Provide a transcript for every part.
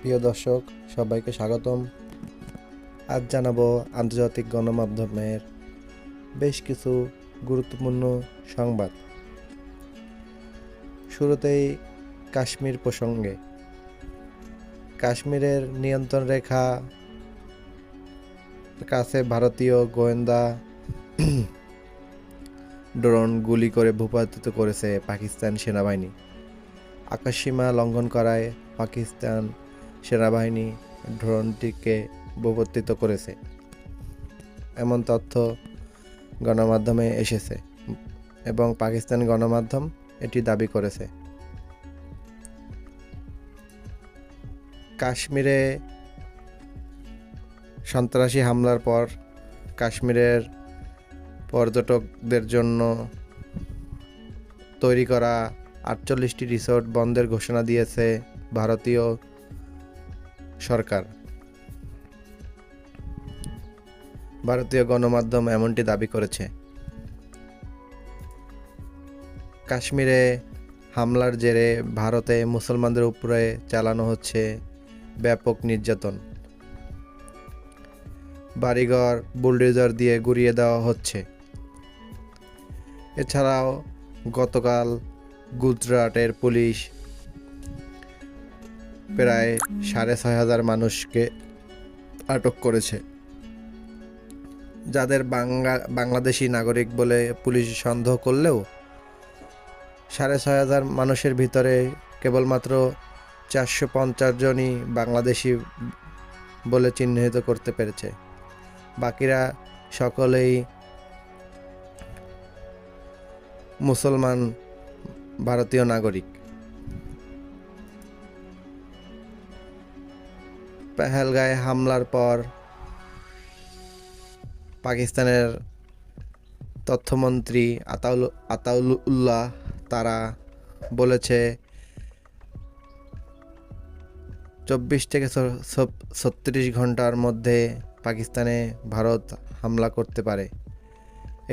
প্রিয় দর্শক, সবাইকে স্বাগতম। আজ জানাবো আন্তর্জাতিক গণমাধ্যমের বেশ কিছু গুরুত্বপূর্ণ সংবাদ। শুরুতেই কাশ্মীর প্রসঙ্গে। কাশ্মীরের নিয়ন্ত্রণ রেখা কাছে ভারতীয় গোয়েন্দা ড্রোন গুলি করে ভূপাতিত করেছে পাকিস্তান সেনাবাহিনী। আকাশসীমা লঙ্ঘন করায় পাকিস্তান সেনাবাহিনী ড্রোনটিকে ভূপাতিত করেছে, এমন তথ্য গণমাধ্যমে এসেছে এবং পাকিস্তান গণমাধ্যম এটি দাবি করেছে। কাশ্মীরে সন্ত্রাসী হামলার পর কাশ্মীরের পর্যটকদের জন্য তৈরি করা 48টি রিসোর্ট বন্ধের ঘোষণা দিয়েছে ভারতীয় সরকার। ভারতীয় গণমাধ্যম এমনটি দাবি করেছে। কাশ্মীরে হামলার জেরে ভারতে মুসলমানদের উপরে চালানো হচ্ছে ব্যাপক নির্যাতন। বাড়িঘর বুলডোজার দিয়ে গুঁড়িয়ে দেওয়া হচ্ছে। এছাড়াও গতকাল গুজরাটের পুলিশ প্রায় 6,500 মানুষকে আটক করেছে, যাদের বাংলাদেশি নাগরিক বলে পুলিশ সন্দেহ করলেও 6,500 মানুষের ভিতরে কেবলমাত্র 450 জনই বাংলাদেশি বলে চিহ্নিত করতে পেরেছে। বাকিরা সকলেই মুসলমান ভারতীয় নাগরিক। পেহেলগাঁয়ে হামলার পর পাকিস্তানের তথ্যমন্ত্রী আতাউল্লাহ তারা বলেছে 24 থেকে 36 ঘন্টার মধ্যে পাকিস্তানে ভারত হামলা করতে পারে।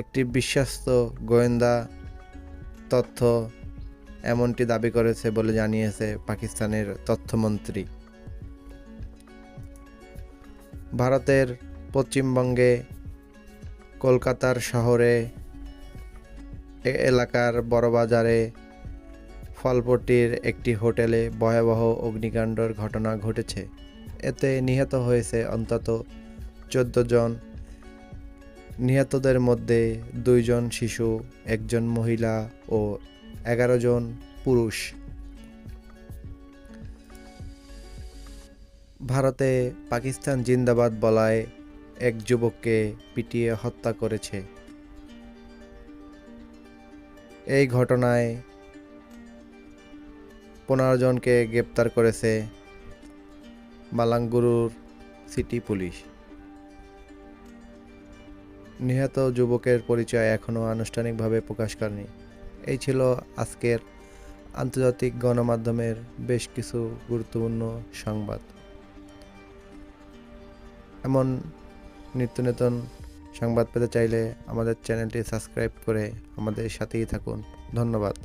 একটি বিশ্বস্ত গোয়েন্দা তথ্য এমনটি দাবি করেছে বলে জানিয়েছে পাকিস্তানের তথ্যমন্ত্রী। ভারতের পশ্চিমবঙ্গে কলকাতার শহরে এলাকার বড়বাজারে ফলপট্টির একটি হোটেলে ভয়াবহ অগ্নিকাণ্ডের ঘটনা ঘটেছে। এতে নিহত হয়েছে অন্তত 14 জন। নিহতদের মধ্যে 2 জন শিশু, 1 জন মহিলা ও 11 জন পুরুষ। ভারতে পাকিস্তান জিন্দাবাদ বলায় এক যুবককে পিটিয়ে হত্যা করেছে। এই ঘটনায় 15 জনকে গ্রেপ্তার করেছে মালাঙ্গুরুর সিটি পুলিশ। নিহত যুবকের পরিচয় এখনও আনুষ্ঠানিকভাবে প্রকাশ করেনি। এই ছিল আজকের আন্তর্জাতিক গণমাধ্যমের বেশ কিছু গুরুত্বপূর্ণ সংবাদ। এমন নিত্য নতুন সংবাদ পেতে চাইলে আমাদের চ্যানেলটি সাবস্ক্রাইব করে আমাদের সাথেই থাকুন। ধন্যবাদ।